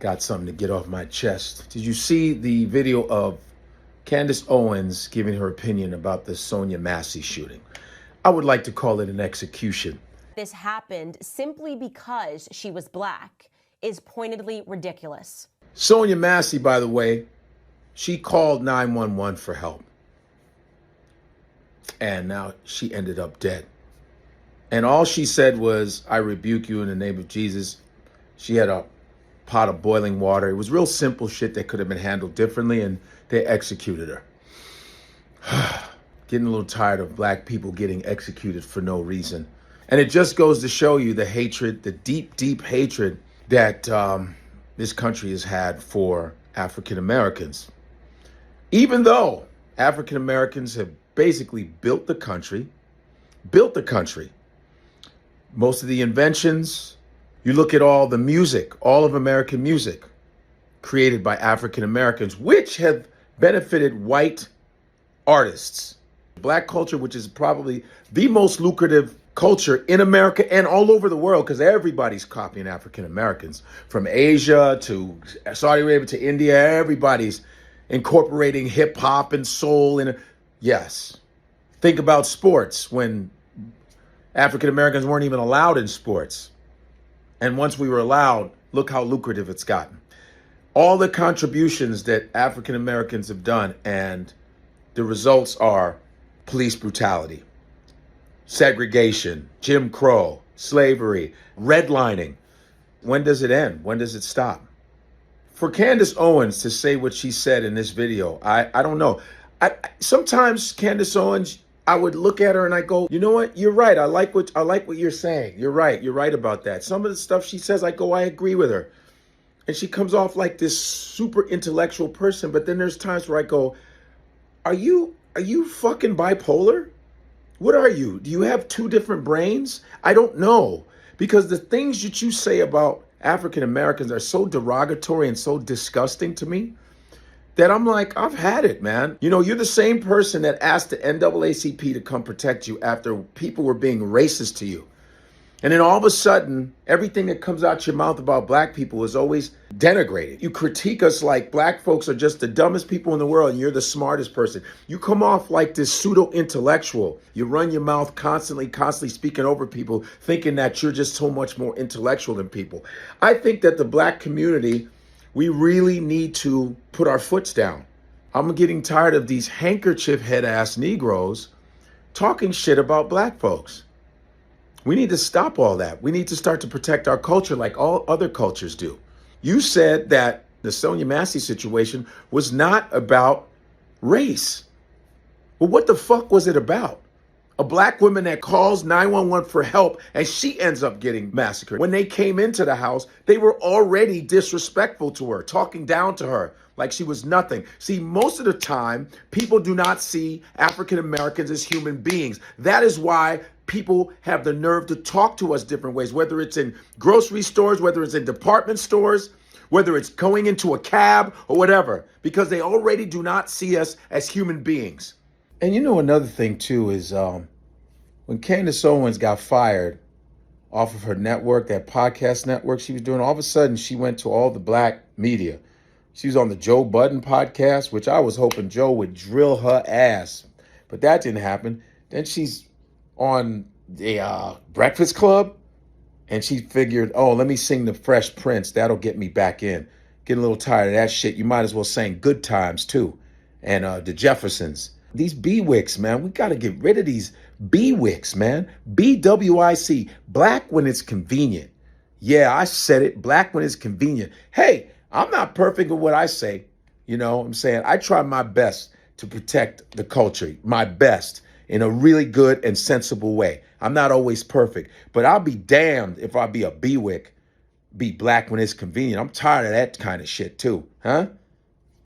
got something to get off my chest. Did you see the video of Candace Owens giving her opinion about the Sonya Massey shooting? I would like to call it an execution. This happened simply because she was black is pointedly ridiculous. Sonya Massey, by the way, she called 911 for help. And now she ended up dead. And all she said was, "I rebuke you in the name of Jesus." She had a pot of boiling water. It was real simple shit that could have been handled differently, and they executed her. Getting a little tired of black people getting executed for no reason. And it just goes to show you the hatred, the deep, deep hatred that this country has had for African Americans. Even though African Americans have basically built the country. Most of the inventions, you look at all the music, all of American music created by African Americans, which have benefited white artists. Black culture, which is probably the most lucrative culture in America and all over the world, because everybody's copying African Americans. From Asia to Saudi Arabia to India, everybody's incorporating hip hop and soul. And yes, think about sports when African Americans weren't even allowed in sports. And once we were allowed, look how lucrative it's gotten. All the contributions that African Americans have done, and the results are police brutality, segregation, Jim Crow, slavery, redlining. When does it end? When does it stop? For Candace Owens to say what she said in this video, I don't know. Sometimes Candace Owens, I would look at her and I go, you know what? You're right. I like what you're saying. You're right. You're right about that. Some of the stuff she says, I go, I agree with her. And she comes off like this super intellectual person. But then there's times where I go, are you fucking bipolar? What are you? Do you have two different brains? I don't know. Because the things that you say about African Americans are so derogatory and so disgusting to me that I'm like, I've had it, man. You know, you're the same person that asked the NAACP to come protect you after people were being racist to you. And then all of a sudden, everything that comes out your mouth about black people is always denigrated. You critique us like black folks are just the dumbest people in the world and you're the smartest person. You come off like this pseudo-intellectual. You run your mouth constantly speaking over people, thinking that you're just so much more intellectual than people. I think that the black community, we really need to put our foots down. I'm getting tired of these handkerchief head-ass Negroes talking shit about black folks. We need to stop all that. We need to start to protect our culture like all other cultures do. You said that the Sonya Massey situation was not about race. Well, what the fuck was it about? A black woman that calls 911 for help and she ends up getting massacred. When they came into the house, they were already disrespectful to her, talking down to her like she was nothing. See, most of the time, people do not see African Americans as human beings. That is why people have the nerve to talk to us different ways, whether it's in grocery stores, whether it's in department stores, whether it's going into a cab or whatever, because they already do not see us as human beings. And you know, another thing too is when Candace Owens got fired off of her network, that podcast network she was doing, all of a sudden she went to all the black media. She was on the Joe Budden podcast, which I was hoping Joe would drill her ass, but that didn't happen. Then she's on the Breakfast Club, and she figured, oh, let me sing the Fresh Prince. That'll get me back in. Getting a little tired of that shit. You might as well sing Good Times too, and the Jeffersons. These BWICs, man, we got to get rid of these BWICs, man. BWIC, black when it's convenient. Yeah, I said it, black when it's convenient. Hey, I'm not perfect at what I say. You know what I'm saying? I try my best to protect the culture, my best, in a really good and sensible way. I'm not always perfect, but I'll be damned if I be a BWIC, be black when it's convenient. I'm tired of that kind of shit too, huh?